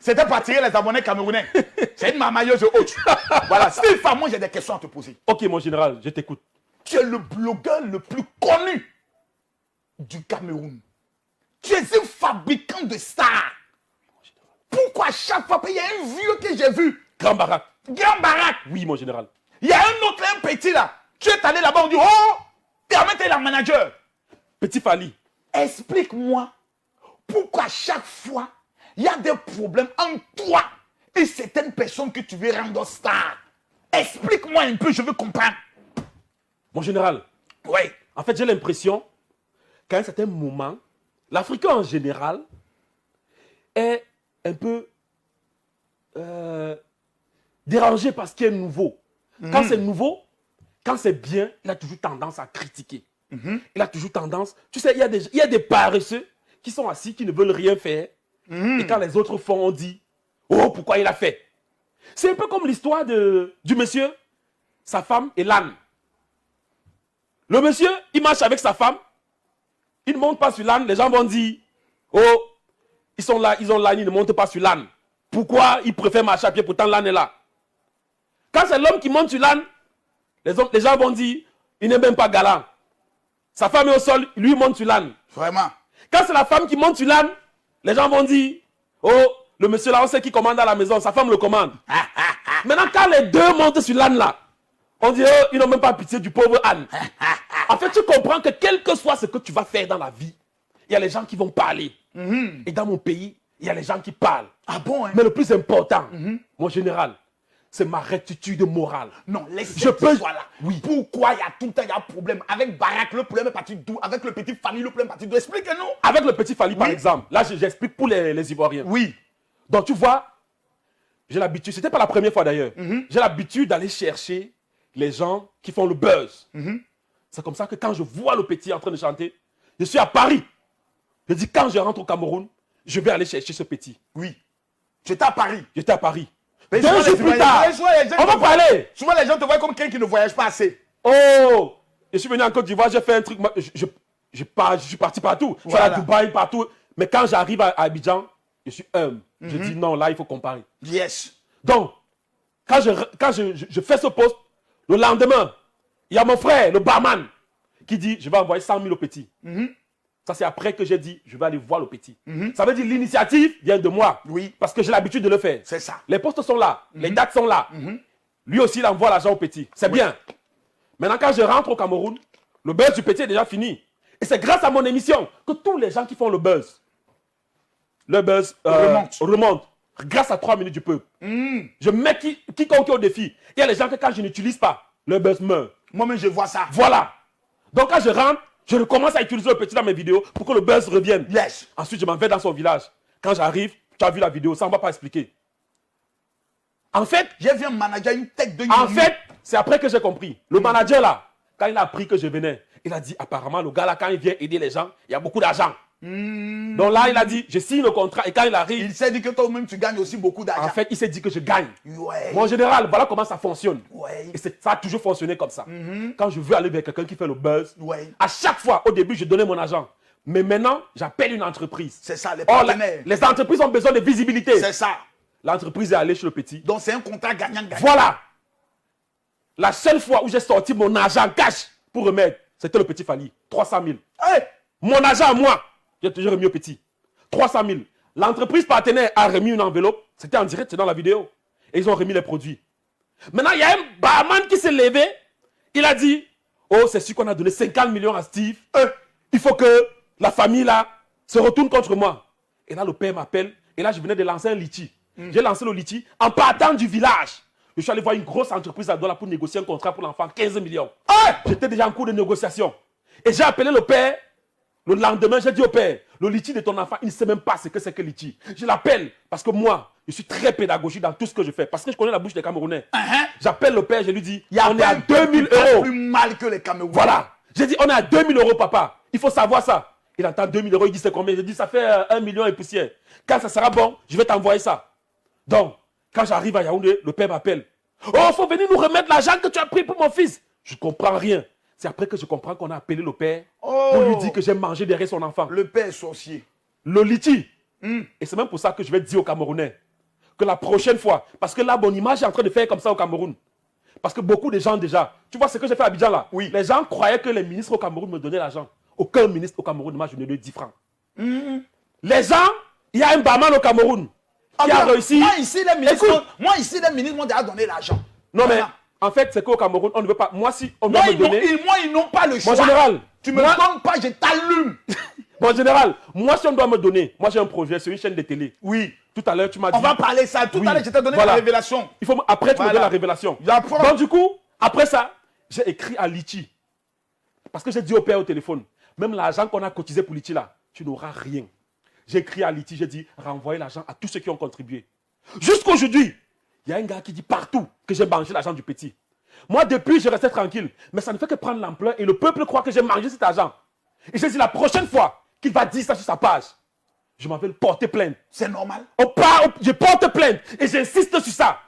C'était pour attirer les abonnés camerounais. C'est une mamailleuse haute. Voilà. Stéphane, moi j'ai des questions à te poser. Ok, mon général, je t'écoute. Tu es le blogueur le plus connu du Cameroun. Tu es un fabricant de stars. Pourquoi chaque fois qu'il y a un vieux que j'ai vu, Grand Barak. Grand Barak, Oui, mon général. il y a un autre, un petit là. Tu es allé là-bas, on dit, oh, Permet la manager. Petit Fali. Explique-moi pourquoi chaque fois, il y a des problèmes entre toi et certaines personnes que tu veux rendre star. Explique-moi un peu, je veux comprendre. Mon général. Oui. En fait, j'ai l'impression qu'à un certain moment, l'Africain en général est un peu dérangé par ce qui est nouveau. Quand c'est nouveau, quand c'est bien, il a toujours tendance à critiquer. Il a toujours tendance... Tu sais, il y a des paresseux qui sont assis, qui ne veulent rien faire. Et quand les autres font, on dit, oh, pourquoi il a fait? C'est un peu comme l'histoire du monsieur, sa femme et l'âne. Le monsieur, il marche avec sa femme, il ne monte pas sur l'âne, les gens vont dire, oh, ils sont là, ils ont l'âne, ils ne montent pas sur l'âne. Pourquoi ils préfèrent marcher à pied, pourtant l'âne est là? Quand c'est l'homme qui monte sur l'âne, les gens vont dire, il n'est même pas galant. Sa femme est au sol, lui monte sur l'âne. Vraiment. Quand c'est la femme qui monte sur l'âne, les gens vont dire, oh, le monsieur là, on sait qui commande à la maison, sa femme le commande. Maintenant, quand les deux montent sur l'âne là, on dit, oh, ils n'ont même pas pitié du pauvre âne. En fait, tu comprends que quel que soit ce que tu vas faire dans la vie, il y a les gens qui vont parler. Et dans mon pays, il y a les gens qui parlent. Ah bon, hein? Mais le plus important, mon général, c'est ma rectitude morale. Non, laisse Je peux... soit là. Oui. Pourquoi il y a tout le temps il y a un problème avec Barak, le problème est parti d'où? Avec le petit Fali, le problème est parti d'où? Explique-nous. Avec le petit Fali, par exemple, là, j'explique pour les Ivoiriens. Oui. Donc, tu vois, j'ai l'habitude, c'était pas la première fois d'ailleurs, j'ai l'habitude d'aller chercher les gens qui font le buzz. C'est comme ça que quand je vois le petit en train de chanter, je suis à Paris. Je dis, quand je rentre au Cameroun, je vais aller chercher ce petit. Oui. Tu étais à Paris. J'étais à Paris. Mais 2 jours plus tard, on va parler. Souvent, les gens te voient comme quelqu'un qui ne voyage pas assez. Oh, je suis venu en Côte d'Ivoire, j'ai fait un truc, je suis parti partout. Je suis allé à Dubaï, partout. Mais quand j'arrive à Abidjan, je suis humble. Je dis non, là, il faut comparer. Yes. Donc, quand je fais ce poste, le lendemain, il y a mon frère, le barman, qui dit, je vais envoyer 100 000 au petit. Ça, c'est après que j'ai dit, je vais aller voir le petit. Ça veut dire l'initiative vient de moi. Oui. Parce que j'ai l'habitude de le faire. C'est ça. Les postes sont là, les dates sont là. Lui aussi, il envoie l'argent au petit. C'est bien. Maintenant, quand je rentre au Cameroun, le buzz du petit est déjà fini. Et c'est grâce à mon émission que tous les gens qui font le buzz remonte. Grâce à 3 minutes du peuple. Je mets quiconque au défi. Il y a les gens que quand je n'utilise pas, le buzz meurt. Moi-même, je vois ça. Voilà. Donc quand je rentre, je recommence à utiliser le petit dans mes vidéos pour que le buzz revienne. Yes. Ensuite, je m'en vais dans son village. Quand j'arrive, tu as vu la vidéo, ça on ne va pas expliquer. En fait, j'ai vu un manager, une tête de... En fait, c'est après que j'ai compris. Le manager là, quand il a appris que je venais, il a dit apparemment le gars là, quand il vient aider les gens, il y a beaucoup d'argent. Donc là, il a dit, je signe le contrat et quand il arrive... Il s'est dit que toi-même, tu gagnes aussi beaucoup d'argent. En fait, il s'est dit que je gagne. Ouais. Mon général, voilà comment ça fonctionne. Ouais. Et ça a toujours fonctionné comme ça. Quand je veux aller vers quelqu'un qui fait le buzz, ouais. À chaque fois, au début, je donnais mon argent. Mais maintenant, j'appelle une entreprise. C'est ça, les partenaires. Les entreprises ont besoin de visibilité. C'est ça. L'entreprise est allée chez le petit. Donc, c'est un contrat gagnant-gagnant. Voilà. La seule fois où j'ai sorti mon argent cash pour remettre, c'était le petit Fali. 300 000. Hey! Mon argent à moi, j'ai toujours remis au petit. 300 000. L'entreprise partenaire a remis une enveloppe. C'était en direct, c'est dans la vidéo. Et ils ont remis les produits. Maintenant, il y a un barman qui s'est levé. Il a dit, oh, c'est sûr qu'on a donné 50 millions à Steve. Il faut que la famille là se retourne contre moi. Et là, le père m'appelle. Et là, je venais de lancer un litchi. J'ai lancé le litchi en partant du village. Je suis allé voir une grosse entreprise à Douala pour négocier un contrat pour l'enfant, 15 millions. J'étais déjà en cours de négociation. Et j'ai appelé le père. Le lendemain, j'ai dit au père, le litchi de ton enfant, il ne sait même pas ce que c'est que litchi. Je l'appelle parce que moi, je suis très pédagogique dans tout ce que je fais. Parce que je connais la bouche des Camerounais. J'appelle le père, je lui dis, on est à 2000 euros. Plus mal que les Camerounais. Voilà. J'ai dit, on est à 2000 euros, papa. Il faut savoir ça. Il entend 2000 euros, il dit c'est combien? Je dis, ça fait 1 million et poussière. Quand ça sera bon, je vais t'envoyer ça. Donc, quand j'arrive à Yaoundé, le père m'appelle. Oh, il faut venir nous remettre l'argent que tu as pris pour mon fils. Je ne comprends rien. C'est après que je comprends qu'on a appelé le père pour lui dire que j'ai mangé derrière son enfant. Le père est sorcier. Le litchi. Et c'est même pour ça que je vais dire aux Camerounais, que la prochaine fois, parce que là, mon image est en train de faire comme ça au Cameroun. Parce que beaucoup de gens déjà, tu vois ce que j'ai fait à Abidjan là, Oui. les gens croyaient que les ministres au Cameroun me donnaient l'argent. Aucun ministre au Cameroun ne m'a donné 10 francs. Les gens, il y a un barman au Cameroun qui a réussi. Moi ici, les ministres m'ont déjà donné l'argent. Non Voilà. mais, en fait, c'est qu'au Cameroun, on ne veut pas. Moi, si on doit Moi, me donner... ils n'ont pas le choix. Mon général, Tu me donnes pas, je t'allume. Bon, général, moi, si on doit me donner, moi j'ai un projet sur une chaîne de télé. Oui. Tout à l'heure, tu m'as dit... On va parler ça. Tout Oui. à l'heure, je t'ai donné Voilà. la révélation. Il faut, après, tu me donnes la révélation. J'apprends. Donc, du coup, après ça, j'ai écrit à Litchi. Parce que j'ai dit au père au téléphone, même l'argent qu'on a cotisé pour Litchi là, tu n'auras rien. J'ai écrit à Litchi, j'ai dit, renvoyez l'argent à tous ceux qui ont contribué. Jusqu'aujourd'hui, il y a un gars qui dit partout que j'ai mangé l'argent du petit. Moi, depuis, je restais tranquille. Mais ça ne fait que prendre l'ampleur et le peuple croit que j'ai mangé cet argent. Et j'ai dit, la prochaine fois qu'il va dire ça sur sa page, je m'en vais le porter plainte. C'est normal. Je porte plainte et j'insiste sur ça.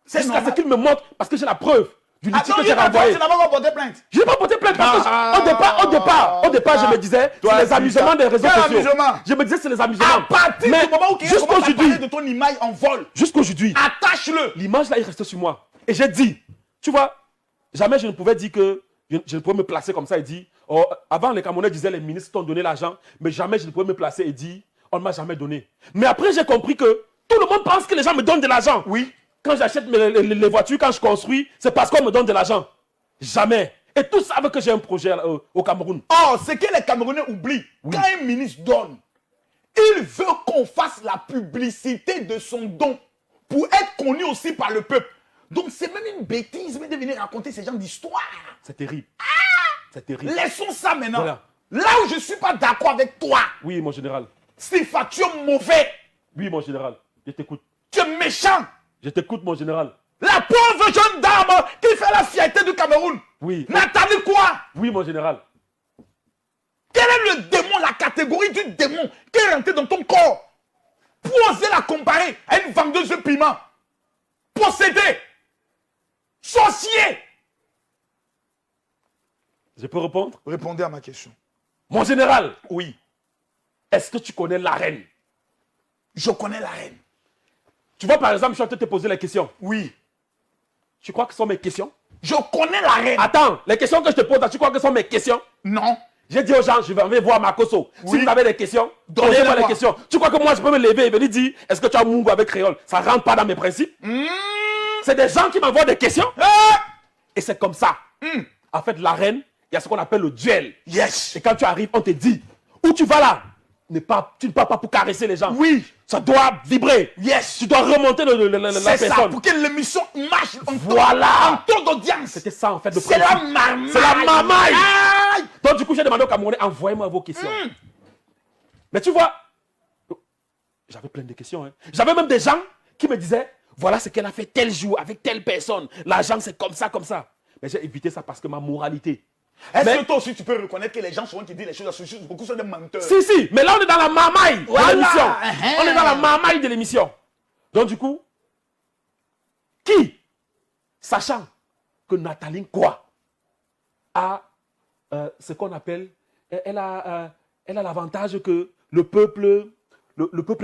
C'est Jusqu'à ce normal. qu'il me montre, parce que j'ai la preuve du litige Attends, que j'ai renvoyé. tu n'as pas porté plainte. Je n'ai pas porté plainte parce que au départ, je me disais, Toi, c'est les c'est amusements ça. des réseaux Quel sociaux. amusement? Je me disais, c'est les amusements. À partir Mais du moment où quelqu'un commence à parler de ton image en vol, jusqu'aujourd'hui, attache-le. l'image là, il restait sur moi. Et j'ai dit, tu vois, jamais je ne pouvais dire que, je ne pouvais me placer comme ça et dire, oh, avant les Camerounais disaient, les ministres t'ont donné l'argent, mais jamais je ne pouvais me placer et dire, on ne m'a jamais donné. Mais après, j'ai compris que tout le monde pense que les gens me donnent de l'argent. Oui. Quand j'achète les voitures, quand je construis, c'est parce qu'on me donne de l'argent. Jamais. Et tous savent que j'ai un projet au Cameroun. Or, ce que les Camerounais oublient, quand un ministre donne, il veut qu'on fasse la publicité de son don pour être connu aussi par le peuple. Donc, c'est même une bêtise de venir raconter ce genre d'histoire. C'est terrible. C'est terrible. Laissons ça maintenant. Voilà. Là où je ne suis pas d'accord avec toi, Oui, mon général. Sifa, tu es mauvais. Oui, mon général. Je t'écoute. Tu es méchant. Je t'écoute, mon général. La pauvre jeune dame qui fait la fierté du Cameroun. Oui. Nathalie quoi? Oui, mon général. Quel est le démon, la catégorie du démon qui est rentré dans ton corps pour oser la comparer à une vendeuse de piment? Possédé. Sorcier. Je peux répondre? Répondez à ma question. Mon général, Oui. est-ce que tu connais la reine? Je connais la reine. Tu vois, par exemple, je suis en train de te poser la question. Oui. Tu crois que ce sont mes questions? Je connais la reine. Attends, les questions que je te pose, là, tu crois que ce sont mes questions? Non. J'ai dit aux gens, je vais voir Makoso. Oui. Si vous avez des questions, Donnez-les-moi. posez-moi les questions. Tu crois que moi, je peux me lever et venir dire, est-ce que tu as Mungo avec créole? Ça ne rentre pas dans mes principes. C'est des gens qui m'envoient des questions. Et c'est comme ça. En fait, la reine, il y a ce qu'on appelle le duel. Yes. Et quand tu arrives, on te dit, où tu vas là? Tu ne pars pas pour caresser les gens. Oui. Ça doit vibrer. Yes. Tu dois remonter la C'est ça, personne. pour que l'émission marche en Voilà. taux d'audience. C'était ça, en fait, le C'est la principe. marmaille. C'est la marmaille. Aïe. Donc, du coup, j'ai demandé aux Camerounais, envoyez-moi vos questions. Mais tu vois, j'avais plein de questions. Hein. J'avais même des gens qui me disaient, voilà ce qu'elle a fait tel jour avec telle personne. L'argent, c'est comme ça, comme ça. Mais j'ai évité ça parce que ma moralité. Est-ce Mais- que toi aussi tu peux reconnaître que les gens souvent qui disent les choses à ce sujet, beaucoup sont des menteurs? Si, mais là, on est dans la marmaille Voilà. de l'émission. Uh-huh. On est dans la marmaille de l'émission. Donc, du coup, qui, sachant que Nathalie quoi a ce qu'on appelle, elle a l'avantage que le peuple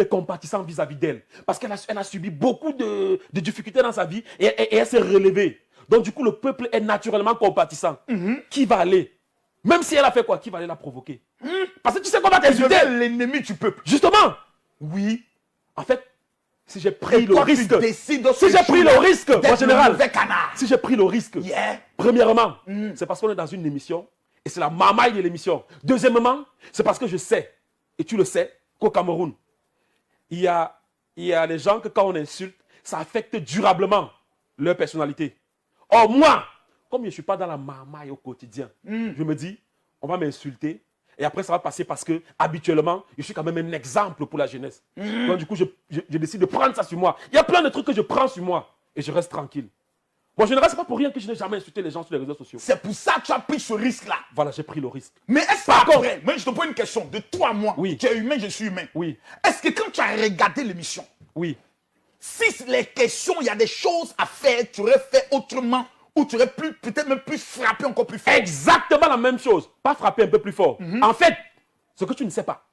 est compatissant vis-à-vis d'elle. Parce qu'elle a subi beaucoup de difficultés dans sa vie et elle s'est relevée. Donc, du coup, le peuple est naturellement compatissant. Qui va aller? Même si elle a fait quoi? Qui va aller la provoquer? Parce que tu sais qu'on va Je t'insulter. vais l'ennemi du peuple. Justement. Oui. En fait, si j'ai pris le Toi, risque, tu décides si j'ai pris le risque, d'être en général, le mauvais canard. si j'ai pris le risque, Yeah. premièrement, c'est parce qu'on est dans une émission et c'est la marmaille de l'émission. Deuxièmement, c'est parce que je sais, et tu le sais, qu'au Cameroun, il y a des gens que quand on insulte, ça affecte durablement leur personnalité. Or, moi, comme je ne suis pas dans la marmaille au quotidien, je me dis, on va m'insulter. Et après, ça va passer parce que, habituellement, je suis quand même un exemple pour la jeunesse. Donc, du coup, je décide de prendre ça sur moi. Il y a plein de trucs que je prends sur moi et je reste tranquille. Bon, en général, ce n'est pas pour rien que je n'ai jamais insulté les gens sur les réseaux sociaux. C'est pour ça que tu as pris ce risque-là. Voilà, j'ai pris le risque. Mais est-ce Par contre- qu'après, moi je te pose une question, de toi à moi, Oui. tu es humain, je suis humain. Oui, Est-ce que quand tu as regardé l'émission, oui. si les questions, il y a des choses à faire, tu aurais fait autrement ou tu aurais peut-être même plus frappé encore plus fort? Exactement la même chose. Pas frapper un peu plus fort. En fait, ce que tu ne sais pas,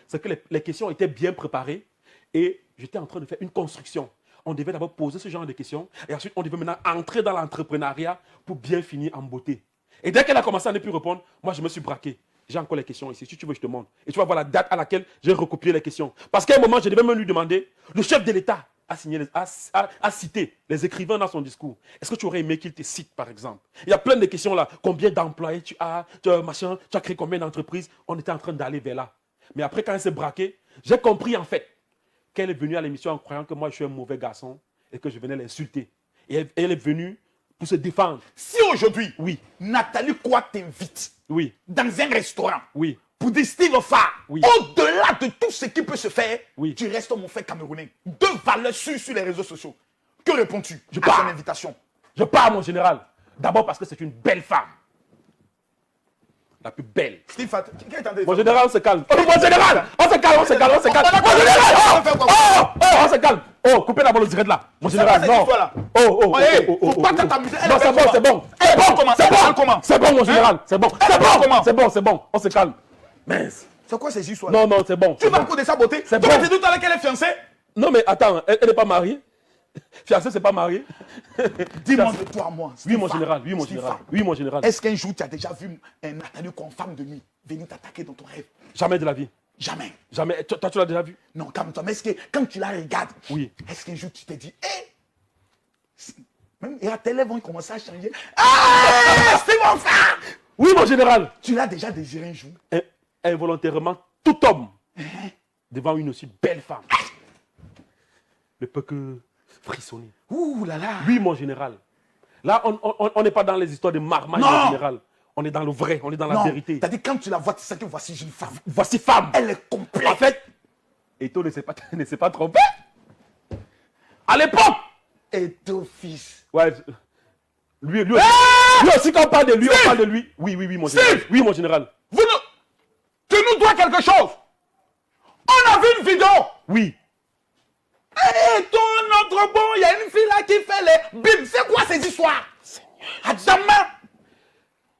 c'est que les questions étaient bien préparées et j'étais en train de faire une construction. on devait d'abord poser ce genre de questions et ensuite on devait maintenant entrer dans l'entrepreneuriat pour bien finir en beauté. Et dès qu'elle a commencé à ne plus répondre, moi je me suis braqué. J'ai encore les questions ici. Si tu veux, je te montre. Et tu vas voir la date à laquelle j'ai recopié les questions. Parce qu'à un moment, je devais même lui demander, le chef de l'État a cité les écrivains dans son discours. Est-ce que tu aurais aimé qu'il te cite, par exemple? Il y a plein de questions là. Combien d'employés tu as, machin, tu as créé combien d'entreprises? On était en train d'aller vers là. Mais après, quand elle s'est braquée, j'ai compris en fait qu'elle est venue à l'émission en croyant que moi je suis un mauvais garçon et que je venais l'insulter. Et elle est venue pour se défendre. Si aujourd'hui, Oui. Nathalie Kwa t'invite Oui, dans un restaurant oui, pour dire Steve Farr, Oui. au-delà de tout ce qui peut se faire, Oui. tu restes mon frère camerounais. Deux valeurs sûres sur les réseaux sociaux. Que réponds-tu à pars. son invitation? je pars mon général. D'abord parce que c'est une belle femme. La plus belle. Steve Farr, quel est ton Mon général, on se calme. Oh, mon général, on se calme, on se calme, on se calme. Mon général, on se calme. Oh, coupez d'abord le direct là. Mon général, non. Faut pas t'amuser. Non, c'est bon, c'est bon. Elle parle comment? C'est Elle parle bon, comment? c'est bon, mon général. C'est bon, c'est parle bon, comment? c'est bon, c'est bon. On se calme. Mince. C'est quoi ces histoires? Non, non, c'est bon. Tu vas me de sa beauté? C'est Tu bon. m'as dit tout à l'heure qu'elle est fiancée? Non, mais attends, elle n'est pas mariée. Fiancée, c'est pas mariée. Dis-moi de toi à moi. Oui, mon général, oui, mon général. Oui, mon général. Est-ce qu'un jour tu as déjà vu un Nathalie en femme de nuit venir t'attaquer dans ton rêve? Jamais de la vie. Jamais. Jamais. Toi, tu l'as déjà vu? Non, calme-toi. Mais est-ce que quand tu la regardes, Oui. est-ce qu'un jour tu t'es dit, même et tes lèvres vont commencer à changer. Ah, c'est mon frère! Oui, mon général. Tu l'as déjà désiré un jour? Involontairement, tout homme devant une aussi belle femme ne peut que frissonner. Ouh là là. Oui, mon général. Là, on n'est pas dans les histoires de marmaille, Non. mon général. On est dans le vrai, on est dans la Non, vérité. t'as dit quand tu la vois, tu sais que voici une femme. Voici femme. Elle est complète. En fait, Eto ne s'est pas trompé. À l'époque. Et ton fils. Ouais. Lui aussi, quand on parle de lui, on parle de lui. Oui, mon général. Steve. Oui, mon général. Tu nous dois quelque chose. On a vu une vidéo. Oui. Et ton notre bon, il y a une fille là qui fait les bim. C'est quoi ces histoires? Adama,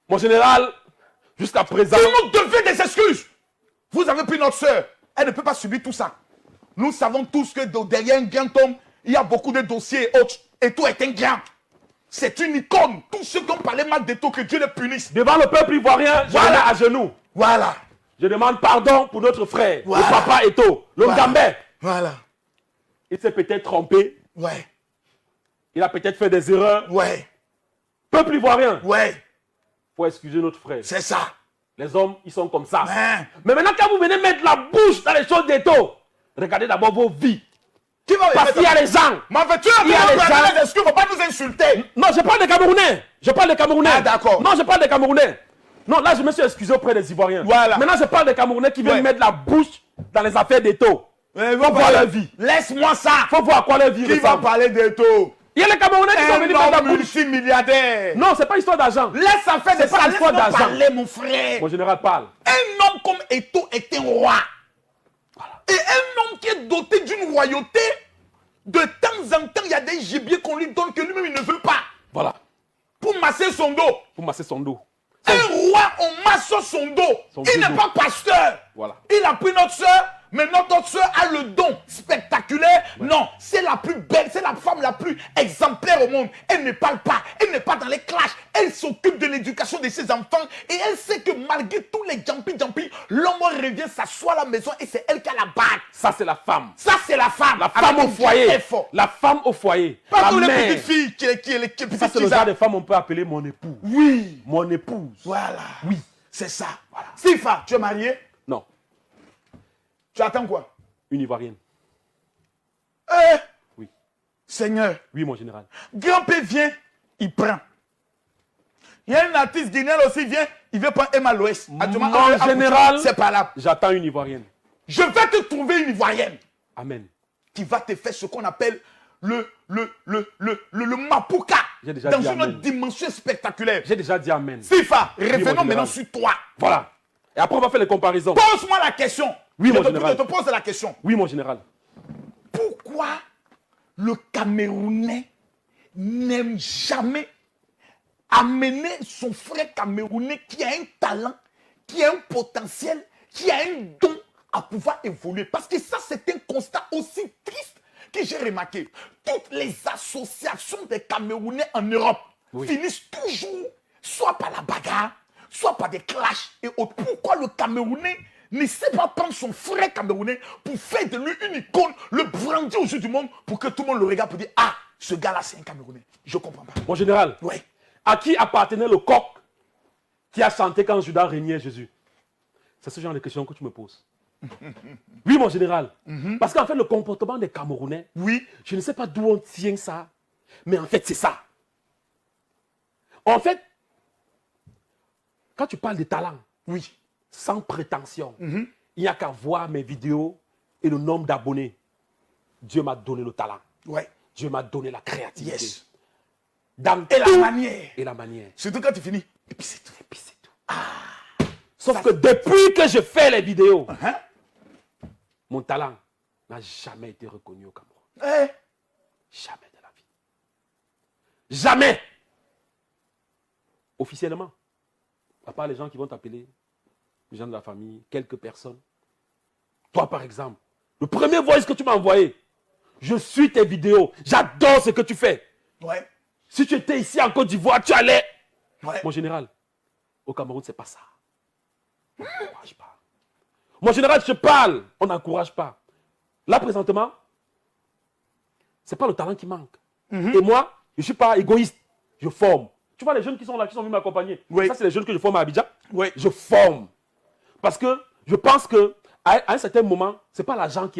Mon général, jusqu'à présent. vous nous devez des excuses. Vous avez pris notre soeur. Elle ne peut pas subir tout ça. Nous savons tous que derrière un grand homme, il y a beaucoup de dossiers et autres. Et toi est un grand. C'est une icône. Tous ceux qui ont parlé mal de toi, que Dieu les punisse. Devant le peuple ivoirien, je Voilà. me mets à genoux. Voilà. Je demande pardon pour notre frère, Voilà. le papa Eto, le Ngambé. Voilà. Il s'est peut-être trompé. Ouais. Il a peut-être fait des erreurs. Ouais. Peuple ivoirien, Ouais. faut excuser notre frère. C'est ça. Les hommes, ils sont comme ça. Hein. Mais maintenant, quand vous venez mettre la bouche dans les choses d'Eto, regardez d'abord vos vies. Qui va Parce qu'il y a les gens. Ma veux-tu Il y a les gens. des excuses, faut pas nous insulter. Non, je parle des Camerounais. Je parle des Camerounais. Ah, d'accord. Non, je parle des Camerounais. Non, là, je me suis excusé auprès des Ivoiriens. Voilà. Maintenant, je parle des Camerounais qui viennent Ouais. mettre la bouche dans les affaires d'Eto. Faut voir leur vie. Laisse-moi ça. Faut voir à quoi leur vie Qui va ressemble. parler de tout? Il y a les Camerounais qui sont venus mettre la Un homme bouche. multimilliardaire. Non, c'est pas histoire d'argent. Laisse ça faire C'est de pas ça. l'histoire Laisse-moi d'argent. parler, mon frère. Mon général parle. Un homme comme Eto est un roi. Et un homme qui est doté d'une royauté, de temps en temps, il y a des gibiers qu'on lui donne que lui-même il ne veut pas. Voilà. Pour masser son dos. Pour masser son dos. Un roi, on masse son dos. Son Il dos. n'est pas pasteur. Voilà. Il a pris notre soeur, mais notre soeur a le don spectaculaire. Non, c'est la plus belle, c'est la femme la plus exemplaire au monde. Elle ne parle pas, elle n'est pas dans les clashs. Elle s'occupe de l'éducation de ses enfants et elle sait que malgré tous les jampi, l'homme revient s'asseoir à la maison et c'est elle qui a la bague. Ça, c'est la femme. Ça, c'est la femme. La femme Avec au un foyer. grand effort. La femme au foyer. Pas La tous les mère. petites filles qui Ça, c'est le genre de femme qu'on peut appeler mon époux. Oui. Mon épouse. Voilà. Oui. C'est ça. Voilà. Sifa, tu es marié? Non. Tu attends quoi? Une Ivoirienne. Eh, Oui. Seigneur, Oui, mon général. grand-père vient, il prend. Il y a un artiste guinéen aussi, vient, il veut prendre MLOS. Mon général. C'est pas là. J'attends une Ivoirienne. Je vais te trouver une Ivoirienne Amen. qui va te faire ce qu'on appelle le Mapuka J'ai déjà dans dit une amen. dimension spectaculaire. J'ai déjà dit amen. Sifa, mon revenons général. maintenant sur toi. Voilà. Et après, on va faire les comparaisons. Pose-moi la question. Oui, je mon te, général. je te pose la question. Oui, mon général. Pourquoi le Camerounais n'aime jamais amener son frère camerounais qui a un talent, qui a un potentiel, qui a un don à pouvoir évoluer? Parce que ça, c'est un constat aussi triste que j'ai remarqué. toutes les associations des Camerounais en Europe finissent toujours soit par la bagarre, soit par des clashs et autres. Pourquoi le Camerounais ne sait pas prendre son frère camerounais pour faire de lui une icône, le brandir aux yeux du monde pour que tout le monde le regarde pour dire ah, ce gars-là c'est un Camerounais. Je ne comprends pas. Mon général, Ouais. à qui appartenait le coq qui a chanté quand Judas régnait Jésus? C'est ce genre de questions que tu me poses. Oui, mon général. Parce qu'en fait, le comportement des Camerounais, Oui. je ne sais pas d'où on tient ça, mais en fait, c'est ça. En fait, quand tu parles de talent, Oui. sans prétention, il n'y a qu'à voir mes vidéos et le nombre d'abonnés. Dieu m'a donné le talent. Ouais. Dieu m'a donné la créativité. Yes. Dans Et tout. la manière. Et la manière. Surtout quand tu finis. Et puis c'est tout. Et puis c'est tout. Sauf que depuis que je fais les vidéos, Hein? mon talent n'a jamais été reconnu au Cameroun. Eh. Jamais de la vie. Jamais. Officiellement. À part les gens qui vont t'appeler, les gens de la famille, quelques personnes. Toi, par exemple, le premier voice que tu m'as envoyé, je suis tes vidéos. J'adore ce que tu fais. Ouais. Si tu étais ici en Côte d'Ivoire, tu allais. Ouais. Mon général, au Cameroun, c'est pas ça. On n'encourage pas. Mon général, je parle, on n'encourage pas. Là, présentement, c'est pas le talent qui manque. Et moi, je ne suis pas égoïste. Je forme. Tu vois les jeunes qui sont là, qui sont venus m'accompagner. Oui. Ça, c'est les jeunes que je forme à Abidjan. Oui. Je forme. Parce que je pense qu'à un certain moment, ce n'est pas l'argent qui est